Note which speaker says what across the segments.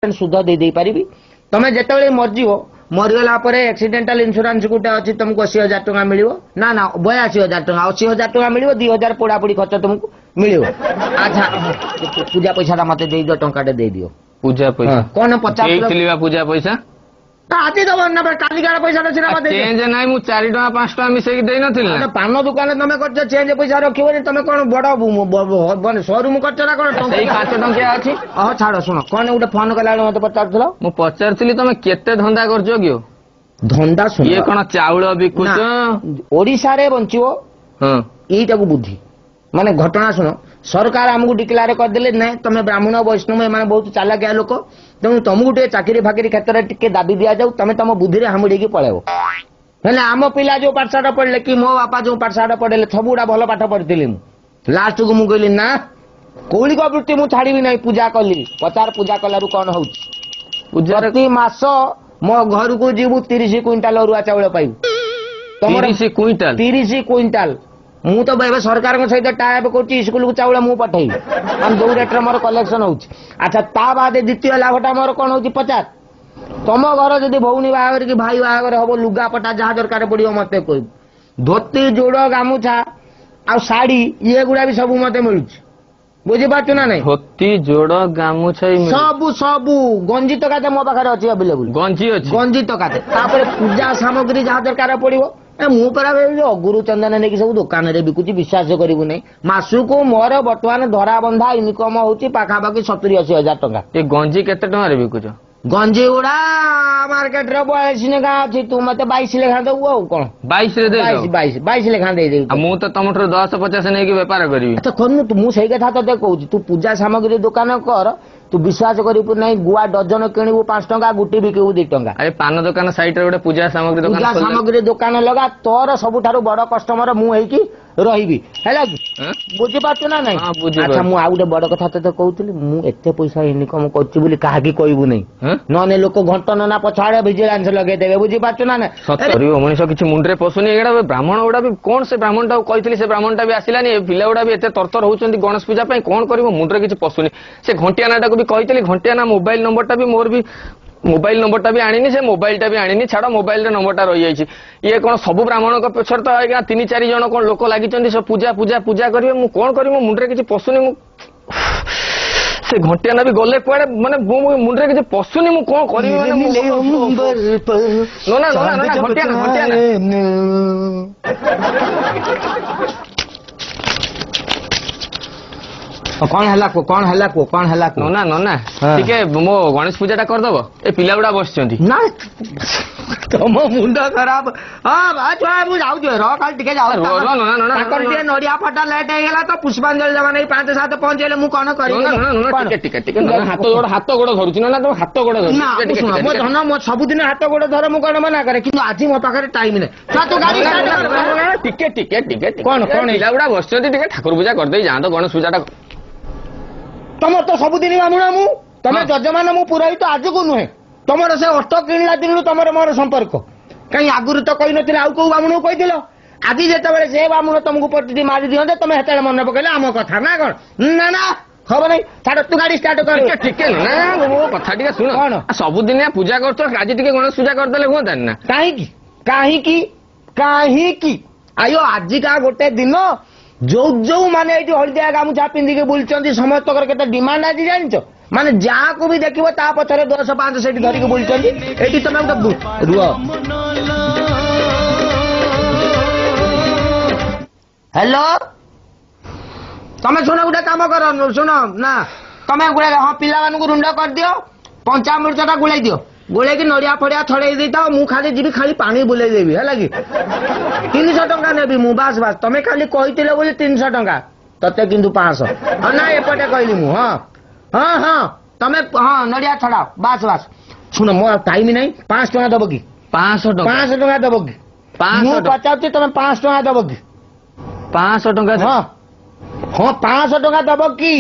Speaker 1: सुध दे पारि तमें जिते मरजीव मरीगला एक्सीडेंटल इंश्योरेंस गोटे अच्छी तुमको 80,000 टका मिल ना ना 82,000 टका 80,000 टका मिल 2,000 पोड़ापोड़ी खर्च तुमको मिल। अच्छा पूजा पैसा मत दे दियो टंका दे दियो
Speaker 2: पूजा पैसा
Speaker 1: कौन 50
Speaker 2: पूजा पैसा
Speaker 1: आज दब ना काली काल पैसा
Speaker 2: चेंज ना मु 4 टका 5 टका मिसेकी दे नथिल ना
Speaker 1: पान दुकान तुम कर चेंज पैसा रखियो तुम कौन बड़ शोरूम कर ना कौन
Speaker 2: 5 टंकिया अछि
Speaker 1: हाँ छाड़ शुण कौन गोटे फोन कला मत पचार
Speaker 2: मु पचारथिली तमे केते धंदा करजो कियो
Speaker 1: धंदा सुन
Speaker 2: ये कौन चाउल बिकुछ
Speaker 1: ओडिसा रे बंचियो
Speaker 2: हां
Speaker 1: एटा को बुद्धि माने घटना सुनो सरकार आमको डिक्लेयर करदे ना तुम ब्राह्मण वैष्णव एम बहुत चालाकिया लोक तेणु तुमको टे चाकरी फाकरी क्षेत्र में दाबी दि जाऊ तुम तुम बुद्धि हामुड़ी पलैब हेल्ले आम पिला जो पाठशाठ पढ़ले कि मो बापा जो पाठशाठ पढ़े सब गुड़ा भल पाठ पढ़ी लास्ट को मुझे कहली ना कौलिक वृत्ति मुझे छाड़ी ना पूजा कली पचार पूजा कलु कौन हो प्रति मास मो घर को जीवु 30 क्विंटाल अरुआ चाउल पाइबु 30 क्विंटाल मु तो सरकार सहित टाइप कर स्कूल को चाउल मु पठेबी जो रेट्रे मोर कलेक्शन हो। अच्छा ता बाद द्वितीय लाभटा मोर कौन हो 50 तुम घर जदि भौणी बाहागर कि भाई बाहागर हम लुगापटा जहाँ दरकार पड़ो मत कह धोती जोड़ गामुछा आ शाढ़ी ये गुड़ा भी सब मत मिलू बुझीपार ना नहीं
Speaker 2: धोती जोड़ गामुछा
Speaker 1: सबू सबू गंजी तकाते मो पाखे अच्छी अवेलेबल गंजी तकाते पूजा सामग्री जहाँ दरकार पड़ो मु परा अगुरु चंदन नहीं सब दुकान रे बिकुची विश्वास करू नहीं मासुक मोर बर्तमान धरा बंधा इनकम होची पाखापाखि 70-80,000 टका
Speaker 2: ये गंजी केते टका रे बिकुछ
Speaker 1: गंजी गुड़ा मार्केट रे 82 लेखा अच्छी तू मत 22 लेखा दबु आ कौन 22 रे दे 22 लेखा दे दे
Speaker 2: मु तो तुमठो 10-50 नहीं व्यापार करी
Speaker 1: अच्छा कौन तू सही कथा तो कहूँ तू पूजा सामग्री दुकान कर तू विश्वास करू नहीं गुआ डजन किणु 5 टंका गुटी बिकू 2 टंका
Speaker 2: अरे पान दुकान साइड रे गोटे पूजा
Speaker 1: सामग्री दुकान लगा तोर सबुठारु बड़ कस्टमर मु हेकी रही है बुझीपार ना नहीं अच्छा मु आ गोटे बड़ कथा तो कहूली मु एते पैसा इनकम कर कहबू नहीं नने लोक घंटन ना पछाड़े विजिलेंस लगे देवे बुझीपार ना
Speaker 2: मनीष किसी मुंडे पशुनी एगुड़ा ब्राह्मण गुड़ा भी कौन से ब्राह्मण टा कही से ब्राह्मण टा भी आसलानी पिला गुड़ा भी एत तरतर होती गणेश पूजा कौन कर मुंडे किसी पशुनी से घंटिया ना भी कही घंटिया ना मोबाइल नंबर टा भी मोर भी मोबाइल नंबर टा भी आनी से मोबाइल टा भी आनी छाड़ मोबाइल नंबर टा रही जाइए ये कौन सब ब्राह्मण पछर तो आज्ञा 3-4 जन कौन लोक लगी सब पूजा पूजा पूजा करेंगे मु कौन कर मुंडे किसी पशुनी से घंटिया ना भी गले कुआड़े माने मुंडे किसी पशुनी मु कौन करी कौन है नोना नोना ठीक है मो गणेश पूजा कर दबो ए पिला गुड़ा बस
Speaker 1: ना तुम मुंड खराब हाँ छुआ मुझे जाऊँ रह खाली टिके जाओ नड़िया फटा लेट हो तो पुष्पांजलि जमा नहीं 5-7 पहुंचे मुझे कौन कर
Speaker 2: हाथ गोड़ धरुची ना तुम हाथ गोड़
Speaker 1: धन मो सबुदिन हाथ गोड़ धर मुझे कौन मना करे कि आज मो पाखे टाइम नहीं
Speaker 2: टिके कौन कौन पिला गुड़ा बस ठाकुर पूजा करदे जातो गणेश पूजा
Speaker 1: तुम तो सबुदिन बामुणा मु तुम जजमान मु पुरोहित आज को नुहे तुम से अट किणला दिन तुम मोर संपर्क कहीं आगुरी तो कही ना आउ कौ बामुण कही आज जिते से बामुण तुमको पटी मारी दिखते तुम हेतु मन पकड़े आम कथा ना कौन ना ना हम नहीं छाड़ तू गाड़ी स्टार्ट कर
Speaker 2: टिके ना मो कथा टिके सुन कौन सबुदिन पूजा कर आज टिके गणेश पूजा करदे हुआ ना कहीं आयो आजिका गोटे दिन जो जो माने हलदिया गामुछा पिंधिकी बुलचंदी समस्त केते डिमांड आज जानिछ माने जहाँ को भी देखिबो ता पछरे 10-5 सेठी धरिकी बुलचंदी एठी तमे रुह हेलो तमे सुन गोटे काम कर सुन ना तमे गुड़े हाँ पिला मानू रुंड कर दियो पंचामृतटा गुलाई दियो गोले की नड़िया फड़िया छड़े देता मु खाली जी खाली पानी बुले देवी है लगी 300 टंका नेबी मु बास बास तमे खाली कही बोली 300 टंका तते किंतु 500 हाँ ना एपटे कहली मु हाँ हाँ हाँ तमे हाँ नड़िया छड़ाओ बास बास सुन मोर टाइम नहीं 5 टंका दब कि 500 टंका दब कि पचार तमे 5 टंका दब कि 500 टंका
Speaker 1: हाँ हाँ 500 टंका दब कि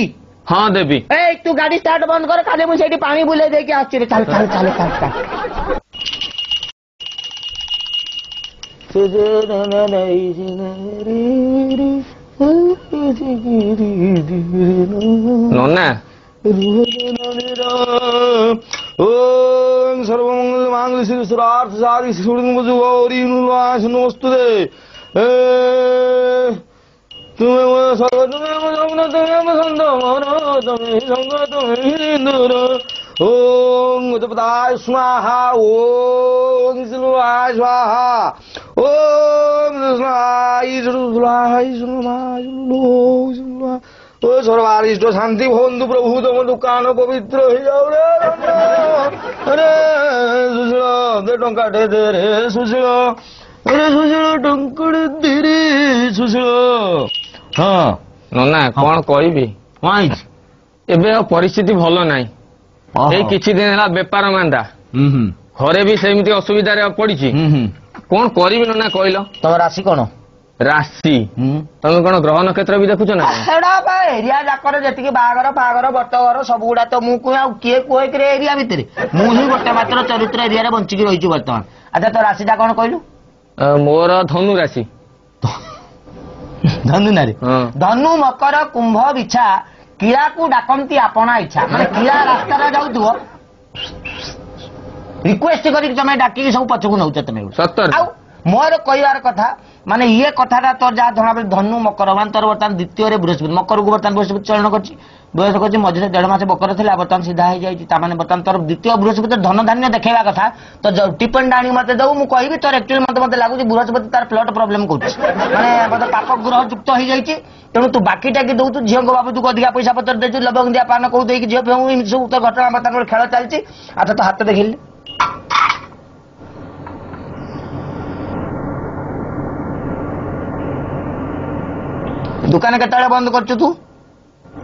Speaker 2: हाँ देवी
Speaker 1: ए तू गाड़ी स्टार्ट बंद कर खाली मुझे पानी बुले देके आछी रे चल चल चल
Speaker 2: नोना
Speaker 3: ओम सर्वमंगल मांगल्य शिव सुरार्थ साधि सुरंग गौरी नमस्तुते तुम्हें सर्व तुम्हें संत मनो तुम्हें संग तुम्हें इंदुर ओम गतपदाय स्वाहा ओम शिवाय स्वाहा ओम ओ सर्वारिष्ट शांति बंधु प्रभु तुम दुकान पवित्र हो जाओ रे सुशील दे टंका दे रे सुशील अरे सुशील टंका दे रे सुशील
Speaker 2: ହଁ ନନା କଣ କହିବି ଏବେ ଆଉ ପରିସ୍ଥିତି ଭଲ ନାହିଁ ଏଇ କିଛି ଦିନ ହେଲା ବେପାର ମାନ୍ଦା ଘରେ ବି ସେମିତି ଅସୁବିଧାରେ ପଡିଛି କଣ କରିବି ନନା କହିଲ
Speaker 1: ତମ ରାଶି କଣ
Speaker 2: ରାଶି ତମେ କଣ ଗ୍ରହ ନକ୍ଷତ୍ର ବି ଦେଖୁଛ ନା
Speaker 1: ସେଟା ଏରିଆ ଯାକରେ ଯେତିକି ବାହାଘର ଫାହାଘର ବର୍ତ୍ତଘର ସବୁଗୁଡା ତ ମୁଁ କୁହେ ଆଉ କିଏ କୁହେ କି ଏରିଆ ଭିତରେ ମୁଁ ହିଁ ଗୋଟେ ମାତ୍ର ଚରିତ୍ର ଏରିଆରେ ବଞ୍ଚିକି ରହିଛି ବର୍ତ୍ତମାନ ଆଚ୍ଛା ତୋ ରାଶିଟା କଣ କହିଲୁ
Speaker 2: ମୋର ଧନୁ ରାଶି
Speaker 1: ଧନୁ ନାରୀ ଧନୁ ମକର କୁମ୍ଭ ବିଛା କିଳାକୁ ଡାକନ୍ତି ଆପଣା ଇଚ୍ଛା ମାନେ କିଳା ରାସ୍ତାରେ ଯାଉଥିବ ରିକ୍ୱେଷ୍ଟ କରିକି ତମେ ଡାକିକି ସବୁ ପଛକୁ ନଉଛ ତମେ
Speaker 2: ସତରେ
Speaker 1: ଆଉ ମୋର କହିବାର କଥା ମାନେ ଇଏ କଥାଟା ତୋର ଯାହା ଜଣାପଡେ ଧନୁ ମକର ମାନେ ତୋର ବର୍ତ୍ତମାନ ଦ୍ୱିତୀୟରେ ବୃହସ୍ପତି ମକରକୁ ବର୍ତ୍ତମାନ ବୃହସ୍ପତି ଚଳନ କରିଛି ବୟସ କରିଛି ମଝିରେ 1.5 ମାସ ବକର ଥିଲା ବର୍ତ୍ତମାନ ସିଧା ହେଇଯାଇଛି ତାମାନେ ବର୍ତ୍ତମାନ ତୋର ଦ୍ୱିତୀୟ ବୃହସ୍ପତି ଧନ ଧାନ୍ୟ ଦେଖେଇବା କଥା ତ ଟିପନ୍ ଆଣି ମତେ ଦଉ ମୁଁ କହିବି ତୋର ଆକ୍ଚୁଆଲି ମତେ ଲାଗୁଛି ବୃହସ୍ପତି ତାର ପ୍ଲଟ ପ୍ରୋବ୍ଲେମ କରୁଛି ମାନେ ବୋଧେ ପାପ ଗ୍ରହ ଯୁକ୍ତ ହେଇଯାଇଛି ତେଣୁ ତୁ ବାକିଟାକି ଦଉଛୁ ଝିଅଙ୍କ ବାବଦକୁ ଅଧିକା ପଇସା ପତ୍ର ଦେଇଛୁ ଲବଙ୍ଗ ଦିଆ ପାନ କୋଉ ଦେଇକି ଝିଅ ଫିଅ ଏମିତି ସବୁ ତ ଘଟଣା ବର୍ତ୍ତମାନ ଖେଳ ଚାଲିଛି ଆଚ୍ଛା ତ ହାତ ଦେଖିଲି ଦୋକାନ କେତେବେଳେ ବନ୍ଦ କରୁଛୁ ତୁ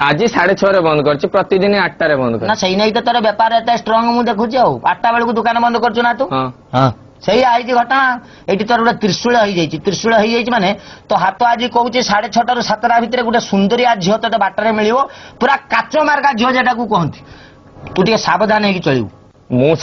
Speaker 2: ଆଜି 6:30ରେ ବନ୍ଦ କରିଛି ପ୍ରତିଦିନ 8ଟାରେ ବନ୍ଦ
Speaker 1: ନା
Speaker 2: କରିଛି
Speaker 1: ସେଇ ନେଇ ତ ତୋର ବେପାର ଏତେ ଷ୍ଟ୍ରଙ୍ଗ ମୁଁ ଦେଖୁଛି ଆଉ 8ଟା ବେଳକୁ ଦୋକାନ ବନ୍ଦ କରୁଛୁ ନା ତୁ
Speaker 2: ହଁ
Speaker 1: ସେଇଆ ହେଇଛି ଘଟଣା ଏଇଠି ତୋର ଗୋଟେ ତ୍ରିଶୂଳ ହେଇଯାଇଛି ମାନେ ତୋ ହାତ ଆଜି କହୁଛି 6:30ରୁ 7ଟା ଭିତରେ ଗୋଟେ ସୁନ୍ଦରିଆ ଝିଅ ତୋତେ ବାଟରେ ମିଳିବ ପୁରା କାଚ ମାର୍କା ଝିଅ ଯେଟାକୁ କହନ୍ତି ତୁ ଟିକେ ସାବଧାନ ହେଇକି ଚଳିବୁ
Speaker 2: ମୁଁ